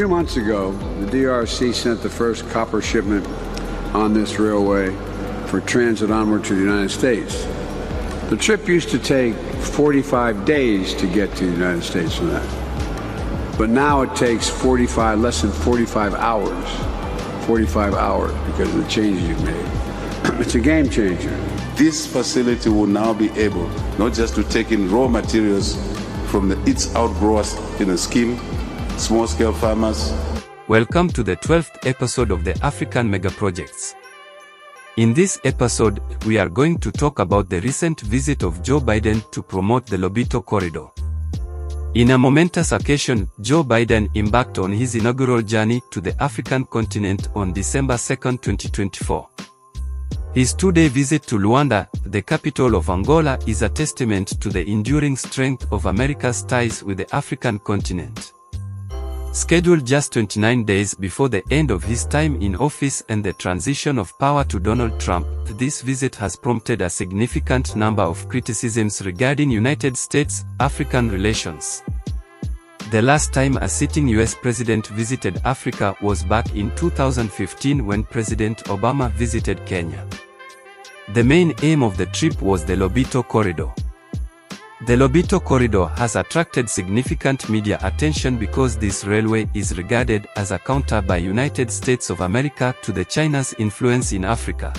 A few months ago, the DRC sent the first copper shipment on this railway for transit onward to the United States. The trip used to take 45 days to get to the United States from that. But now it takes less than 45 hours. 45 hours because of the changes you've made. It's a game changer. This facility will now be able not just to take in raw materials from its outgrowers in a scheme, small-scale farmers. Welcome to the 12th episode of the African Mega Projects. In this episode, we are going to talk about the recent visit of Joe Biden to promote the Lobito Corridor. In a momentous occasion, Joe Biden embarked on his inaugural journey to the African continent on December 2, 2024. His two-day visit to Luanda, the capital of Angola, is a testament to the enduring strength of America's ties with the African continent. Scheduled just 29 days before the end of his time in office and the transition of power to Donald Trump, this visit has prompted a significant number of criticisms regarding United States-African relations. The last time a sitting US president visited Africa was back in 2015 when President Obama visited Kenya. The main aim of the trip was the Lobito Corridor. The Lobito Corridor has attracted significant media attention because this railway is regarded as a counter by United States of America to China's influence in Africa.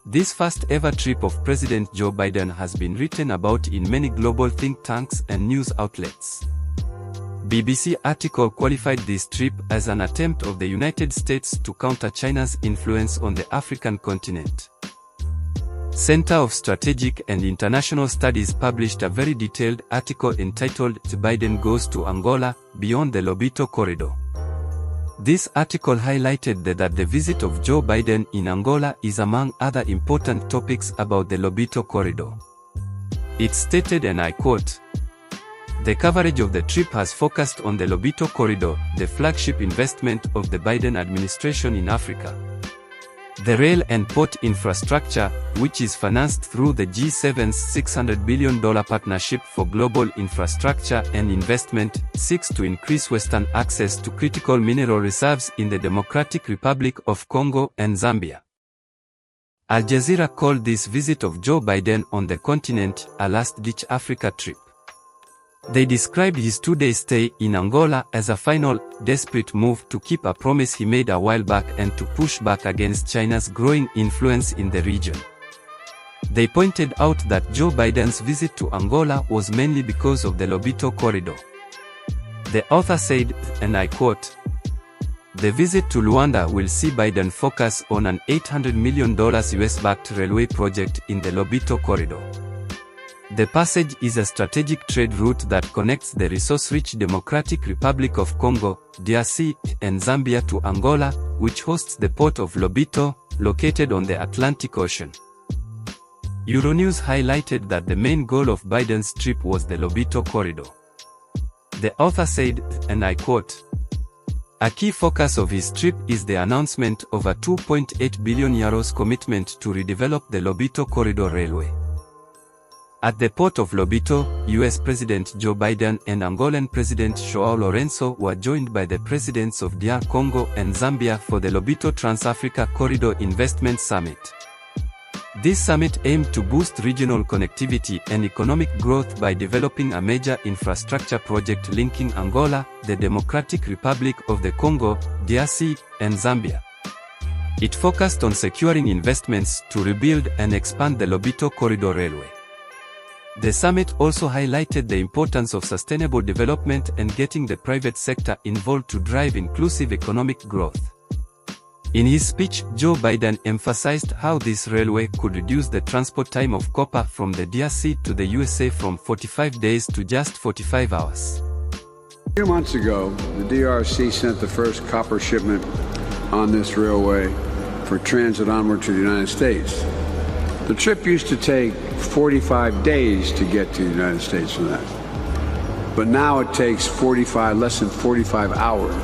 This first ever trip of President Joe Biden has been written about in many global think tanks and news outlets. BBC article qualified this trip as an attempt of the United States to counter China's influence on the African continent. Center of Strategic and International Studies published a very detailed article entitled Biden Goes to Angola, Beyond the Lobito Corridor. This article highlighted that the visit of Joe Biden in Angola is among other important topics about the Lobito Corridor. It stated, and I quote, "The coverage of the trip has focused on the Lobito Corridor, the flagship investment of the Biden administration in Africa. The rail and port infrastructure, which is financed through the G7's $600 billion Partnership for Global Infrastructure and Investment, seeks to increase Western access to critical mineral reserves in the Democratic Republic of Congo and Zambia." Al Jazeera called this visit of Joe Biden on the continent a last-ditch Africa trip. They described his two-day stay in Angola as a final, desperate move to keep a promise he made a while back and to push back against China's growing influence in the region. They pointed out that Joe Biden's visit to Angola was mainly because of the Lobito Corridor. The author said, and I quote, "The visit to Luanda will see Biden focus on an $800 million US-backed railway project in the Lobito Corridor. The passage is a strategic trade route that connects the resource-rich Democratic Republic of Congo, DRC, and Zambia to Angola, which hosts the port of Lobito, located on the Atlantic Ocean." Euronews highlighted that the main goal of Biden's trip was the Lobito Corridor. The author said, and I quote, "A key focus of his trip is the announcement of a €2.8 billion commitment to redevelop the Lobito Corridor Railway." At the port of Lobito, US President Joe Biden and Angolan President João Lourenço were joined by the presidents of DR Congo and Zambia for the Lobito Trans-Africa Corridor Investment Summit. This summit aimed to boost regional connectivity and economic growth by developing a major infrastructure project linking Angola, the Democratic Republic of the Congo, DRC, and Zambia. It focused on securing investments to rebuild and expand the Lobito Corridor Railway. The summit also highlighted the importance of sustainable development and getting the private sector involved to drive inclusive economic growth. In his speech, Joe Biden emphasized how this railway could reduce the transport time of copper from the DRC to the USA from 45 days to just 45 hours. A few months ago, the DRC sent the first copper shipment on this railway for transit onward to the United States. The trip used to take 45 days to get to the United States from that. But now it takes less than 45 hours.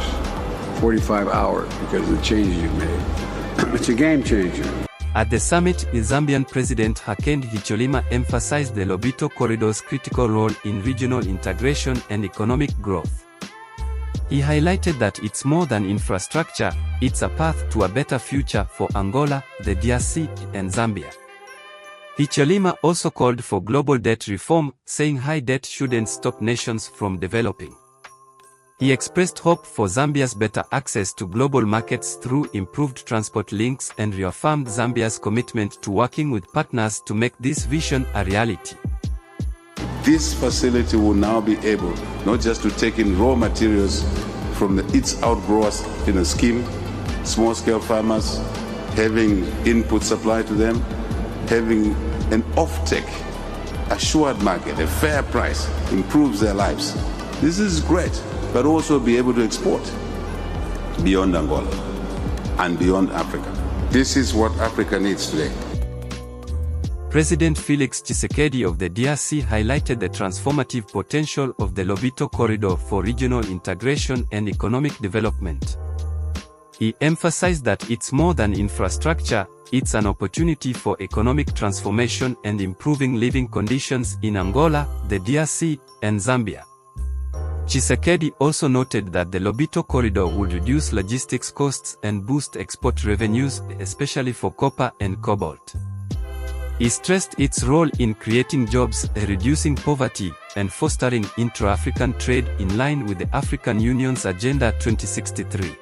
45 hours because of the changes you've made. It's a game changer. At the summit, the Zambian President Hakainde Hichilema emphasized the Lobito Corridor's critical role in regional integration and economic growth. He highlighted that it's more than infrastructure, it's a path to a better future for Angola, the DRC, and Zambia. Hichilema also called for global debt reform, saying high debt shouldn't stop nations from developing. He expressed hope for Zambia's better access to global markets through improved transport links and reaffirmed Zambia's commitment to working with partners to make this vision a reality. This facility will now be able not just to take in raw materials from its outgrowers in a scheme, small-scale farmers, having input supply to them, having an off-take, assured market, a fair price, improves their lives. This is great, but also be able to export beyond Angola and beyond Africa. This is what Africa needs today. President Felix Tshisekedi of the DRC highlighted the transformative potential of the Lobito Corridor for regional integration and economic development. He emphasized that it's more than infrastructure, it's an opportunity for economic transformation and improving living conditions in Angola, the DRC, and Zambia. Tshisekedi also noted that the Lobito Corridor would reduce logistics costs and boost export revenues, especially for copper and cobalt. He stressed its role in creating jobs, reducing poverty, and fostering intra-African trade in line with the African Union's Agenda 2063.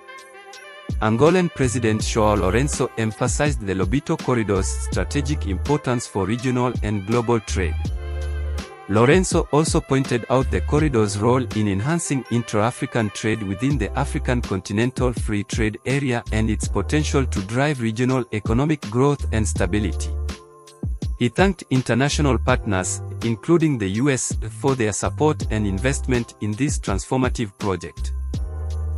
Angolan President João Lourenço emphasized the Lobito Corridor's strategic importance for regional and global trade. Lourenço also pointed out the corridor's role in enhancing intra-African trade within the African Continental Free Trade Area and its potential to drive regional economic growth and stability. He thanked international partners, including the US, for their support and investment in this transformative project.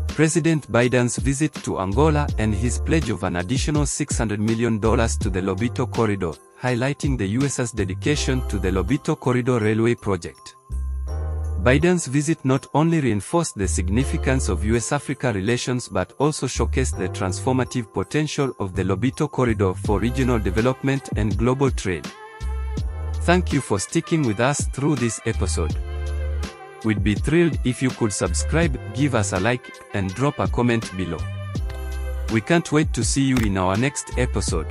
President Biden's visit to Angola and his pledge of an additional $600 million to the Lobito Corridor, highlighting the US's dedication to the Lobito Corridor railway project. Biden's visit not only reinforced the significance of US-Africa relations but also showcased the transformative potential of the Lobito Corridor for regional development and global trade. Thank you for sticking with us through this episode. We'd be thrilled if you could subscribe, give us a like, and drop a comment below. We can't wait to see you in our next episode.